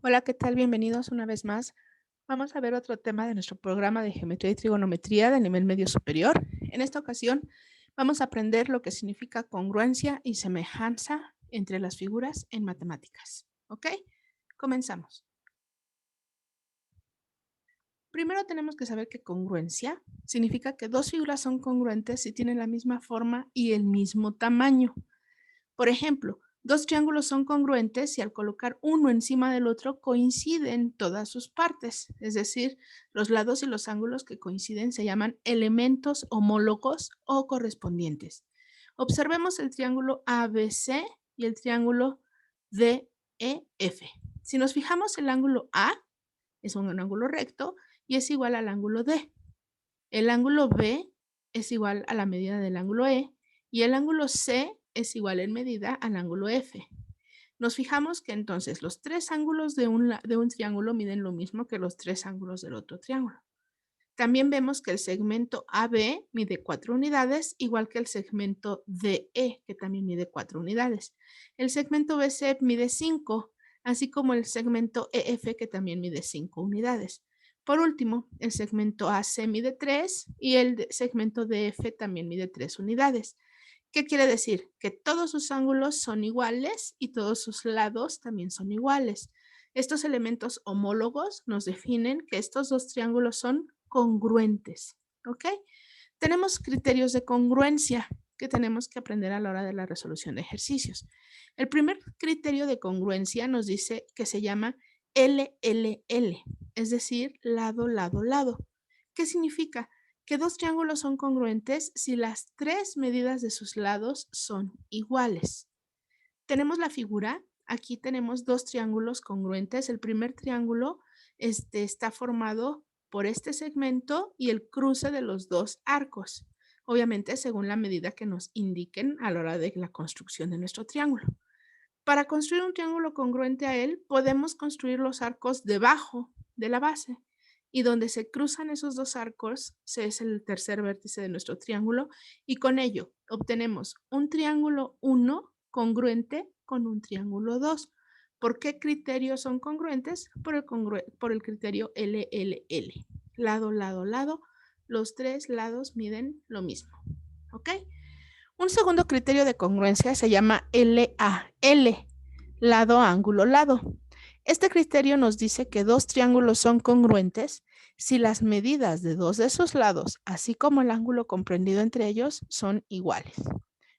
Hola, ¿qué tal? Bienvenidos una vez más. Vamos a ver otro tema de nuestro programa de geometría y trigonometría de nivel medio superior. En esta ocasión vamos a aprender lo que significa congruencia y semejanza entre las figuras en matemáticas. ¿Ok? Comenzamos. Primero tenemos que saber que congruencia significa que dos figuras son congruentes si tienen la misma forma y el mismo tamaño. Por ejemplo, dos triángulos son congruentes si al colocar uno encima del otro coinciden todas sus partes, es decir, los lados y los ángulos que coinciden se llaman elementos homólogos o correspondientes. Observemos el triángulo ABC y el triángulo DEF. Si nos fijamos, el ángulo A es un ángulo recto y es igual al ángulo D. El ángulo B es igual a la medida del ángulo E y el ángulo C es igual en medida al ángulo F. Nos fijamos que entonces los tres ángulos de un triángulo miden lo mismo que los tres ángulos del otro triángulo. También vemos que el segmento AB mide 4 unidades, igual que el segmento DE, que también mide 4 unidades. El segmento BC mide 5, así como el segmento EF, que también mide 5 unidades. Por último, el segmento AC mide 3 y el segmento DF también mide 3 unidades. ¿Qué quiere decir? Que todos sus ángulos son iguales y todos sus lados también son iguales. Estos elementos homólogos nos definen que estos dos triángulos son congruentes, ¿ok? Tenemos criterios de congruencia que tenemos que aprender a la hora de la resolución de ejercicios. El primer criterio de congruencia nos dice que se llama LLL, es decir, lado, lado, lado. ¿Qué significa? Que dos triángulos son congruentes si las tres medidas de sus lados son iguales. Tenemos la figura, aquí tenemos dos triángulos congruentes. El primer triángulo está formado por este segmento y el cruce de los dos arcos, obviamente según la medida que nos indiquen a la hora de la construcción de nuestro triángulo. Para construir un triángulo congruente a él, podemos construir los arcos debajo de la base. Y donde se cruzan esos dos arcos, se es el tercer vértice de nuestro triángulo, y con ello obtenemos un triángulo 1 congruente con un triángulo 2. ¿Por qué criterios son congruentes? Por el criterio LLL. Lado, lado, lado. Los tres lados miden lo mismo. ¿Ok? Un segundo criterio de congruencia se llama LAL, lado, ángulo, lado. Este criterio nos dice que dos triángulos son congruentes si las medidas de dos de sus lados, así como el ángulo comprendido entre ellos, son iguales.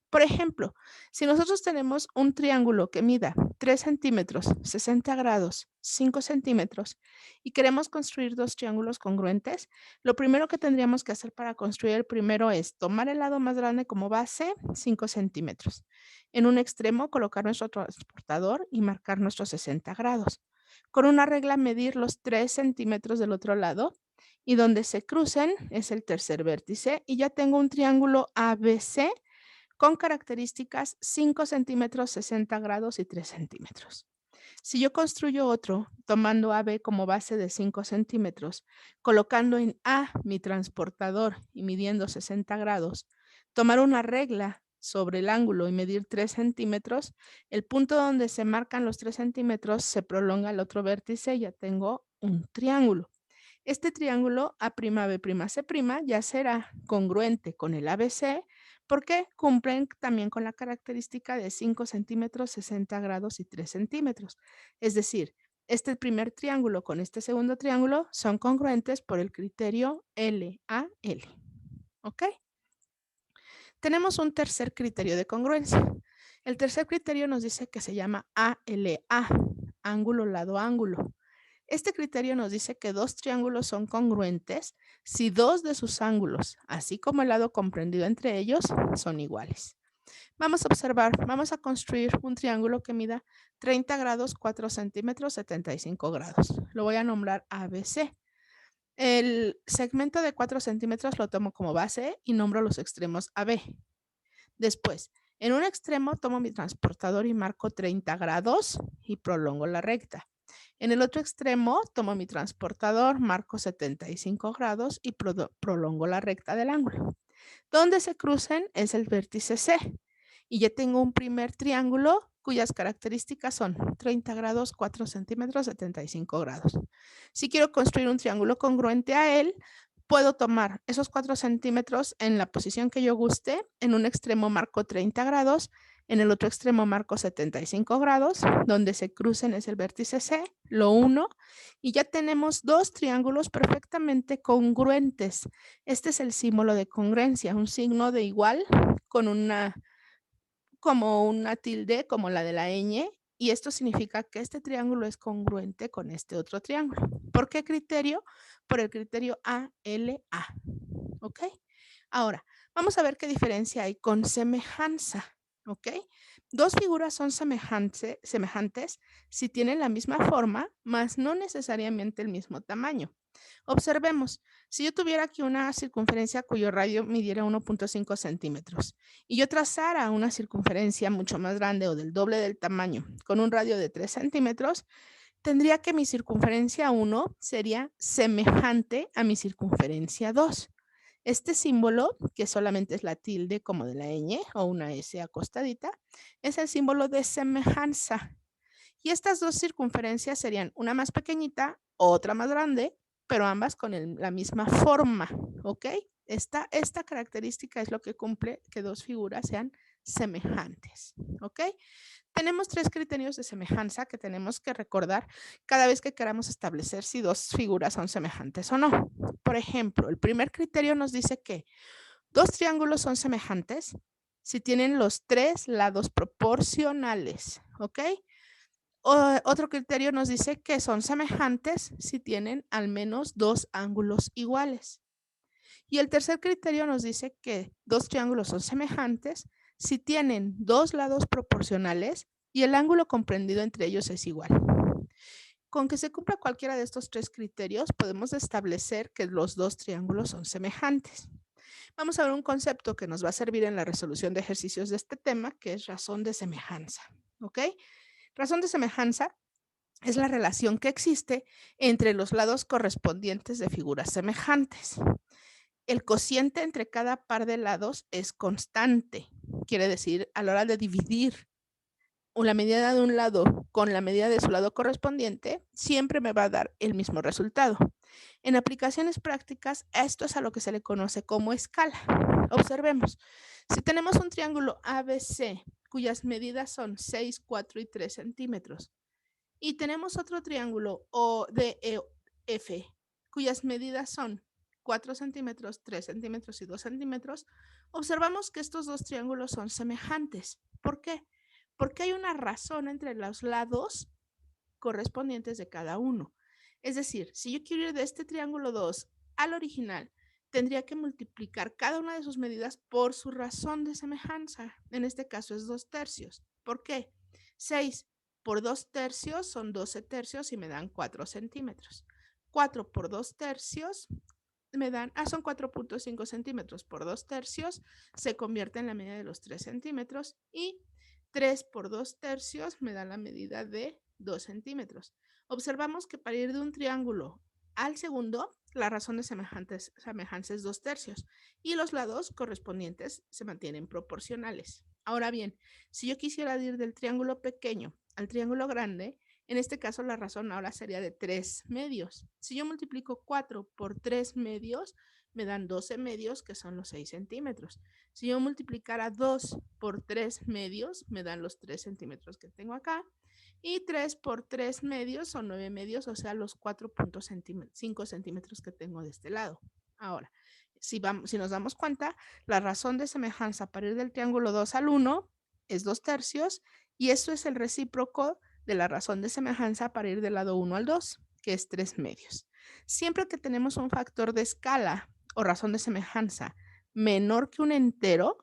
Por ejemplo, si nosotros tenemos un triángulo que mida 3 centímetros, 60 grados, 5 centímetros y queremos construir dos triángulos congruentes, lo primero que tendríamos que hacer para construir el primero es tomar el lado más grande como base, 5 centímetros. En un extremo colocar nuestro transportador y marcar nuestros 60 grados. Con una regla medir los 3 centímetros del otro lado y donde se crucen es el tercer vértice y ya tengo un triángulo ABC con características 5 centímetros, 60 grados y 3 centímetros. Si yo construyo otro, tomando AB como base de 5 centímetros, colocando en A mi transportador y midiendo 60 grados, tomar una regla sobre el ángulo y medir 3 centímetros, el punto donde se marcan los 3 centímetros se prolonga al otro vértice y ya tengo un triángulo. Este triángulo A'B'C' ya será congruente con el ABC porque cumplen también con la característica de 5 centímetros, 60 grados y 3 centímetros. Es decir, este primer triángulo con este segundo triángulo son congruentes por el criterio LAL. ¿Ok? Tenemos un tercer criterio de congruencia. El tercer criterio nos dice que se llama ALA, ángulo, lado, ángulo. Este criterio nos dice que dos triángulos son congruentes si dos de sus ángulos, así como el lado comprendido entre ellos, son iguales. Vamos a observar, vamos a construir un triángulo que mida 30 grados, 4 centímetros, 75 grados. Lo voy a nombrar ABC. El segmento de 4 centímetros lo tomo como base y nombro los extremos AB. Después, en un extremo tomo mi transportador y marco 30 grados y prolongo la recta. En el otro extremo tomo mi transportador, marco 75 grados y prolongo la recta del ángulo. Donde se crucen es el vértice C. Y ya tengo un primer triángulo cuyas características son 30 grados, 4 centímetros, 75 grados. Si quiero construir un triángulo congruente a él, puedo tomar esos 4 centímetros en la posición que yo guste. En un extremo marco 30 grados, en el otro extremo marco 75 grados, donde se crucen es el vértice C, lo uno, y ya tenemos dos triángulos perfectamente congruentes. Este es el símbolo de congruencia, un signo de igual con como una tilde, como la de la ñ, y esto significa que este triángulo es congruente con este otro triángulo. ¿Por qué criterio? Por el criterio ALA. ¿Ok? Ahora, vamos a ver qué diferencia hay con semejanza. ¿Ok? Dos figuras son semejantes si tienen la misma forma, mas no necesariamente el mismo tamaño. Observemos, si yo tuviera aquí una circunferencia cuyo radio midiera 1.5 centímetros y yo trazara una circunferencia mucho más grande o del doble del tamaño con un radio de 3 centímetros, tendría que mi circunferencia 1 sería semejante a mi circunferencia 2. Este símbolo, que solamente es la tilde como de la ñ o una S acostadita, es el símbolo de semejanza. Y estas dos circunferencias serían una más pequeñita, otra más grande, pero ambas con la misma forma, ¿ok? Esta característica es lo que cumple que dos figuras sean semejantes, ¿ok? Tenemos tres criterios de semejanza que tenemos que recordar cada vez que queramos establecer si dos figuras son semejantes o no. Por ejemplo, el primer criterio nos dice que dos triángulos son semejantes si tienen los tres lados proporcionales, ¿ok? Otro criterio nos dice que son semejantes si tienen al menos dos ángulos iguales. Y el tercer criterio nos dice que dos triángulos son semejantes si tienen dos lados proporcionales y el ángulo comprendido entre ellos es igual. Con que se cumpla cualquiera de estos tres criterios, podemos establecer que los dos triángulos son semejantes. Vamos a ver un concepto que nos va a servir en la resolución de ejercicios de este tema, que es razón de semejanza. ¿Ok? Razón de semejanza es la relación que existe entre los lados correspondientes de figuras semejantes. El cociente entre cada par de lados es constante. Quiere decir, a la hora de dividir la medida de un lado con la medida de su lado correspondiente, siempre me va a dar el mismo resultado. En aplicaciones prácticas, esto es a lo que se le conoce como escala. Observemos, si tenemos un triángulo ABC cuyas medidas son 6, 4 y 3 centímetros, y tenemos otro triángulo ODEF, cuyas medidas son 4 centímetros, 3 centímetros y 2 centímetros, observamos que estos dos triángulos son semejantes. ¿Por qué? Porque hay una razón entre los lados correspondientes de cada uno. Es decir, si yo quiero ir de este triángulo 2 al original, tendría que multiplicar cada una de sus medidas por su razón de semejanza. En este caso es 2 tercios. ¿Por qué? 6 por 2 tercios son 12 tercios y me dan 4 centímetros. 4 por 2 tercios me dan, son 4.5 centímetros por 2 tercios, se convierte en la medida de los 3 centímetros y 3 por 2 tercios me da la medida de 2 centímetros. Observamos que para ir de un triángulo al segundo, la razón de semejanza es 2 tercios y los lados correspondientes se mantienen proporcionales. Ahora bien, si yo quisiera ir del triángulo pequeño al triángulo grande, en este caso la razón ahora sería de 3 medios. Si yo multiplico 4 por 3 medios, me dan 12 medios, que son los 6 centímetros. Si yo multiplicara 2 por 3 medios, me dan los 3 centímetros que tengo acá. Y 3 por 3 medios son 9 medios, o sea, los 4.5 centímetros que tengo de este lado. Ahora, si nos damos cuenta, la razón de semejanza para ir del triángulo 2 al 1 es 2 tercios, y eso es el recíproco de la razón de semejanza para ir del lado 1 al 2, que es 3 medios. Siempre que tenemos un factor de escala o razón de semejanza menor que un entero,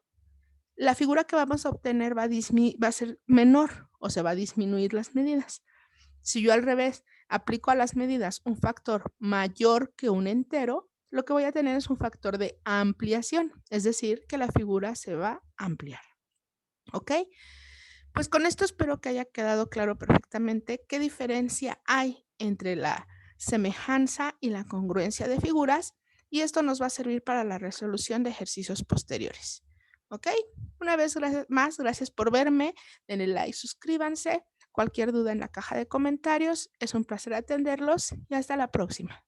la figura que vamos a obtener va a ser menor o se va a disminuir las medidas. Si yo al revés aplico a las medidas un factor mayor que un entero, lo que voy a tener es un factor de ampliación, es decir, que la figura se va a ampliar. ¿Ok? Pues con esto espero que haya quedado claro perfectamente qué diferencia hay entre la semejanza y la congruencia de figuras, y esto nos va a servir para la resolución de ejercicios posteriores. ¿Ok? Una vez más, gracias por verme. Denle like, suscríbanse. Cualquier duda en la caja de comentarios. Es un placer atenderlos y hasta la próxima.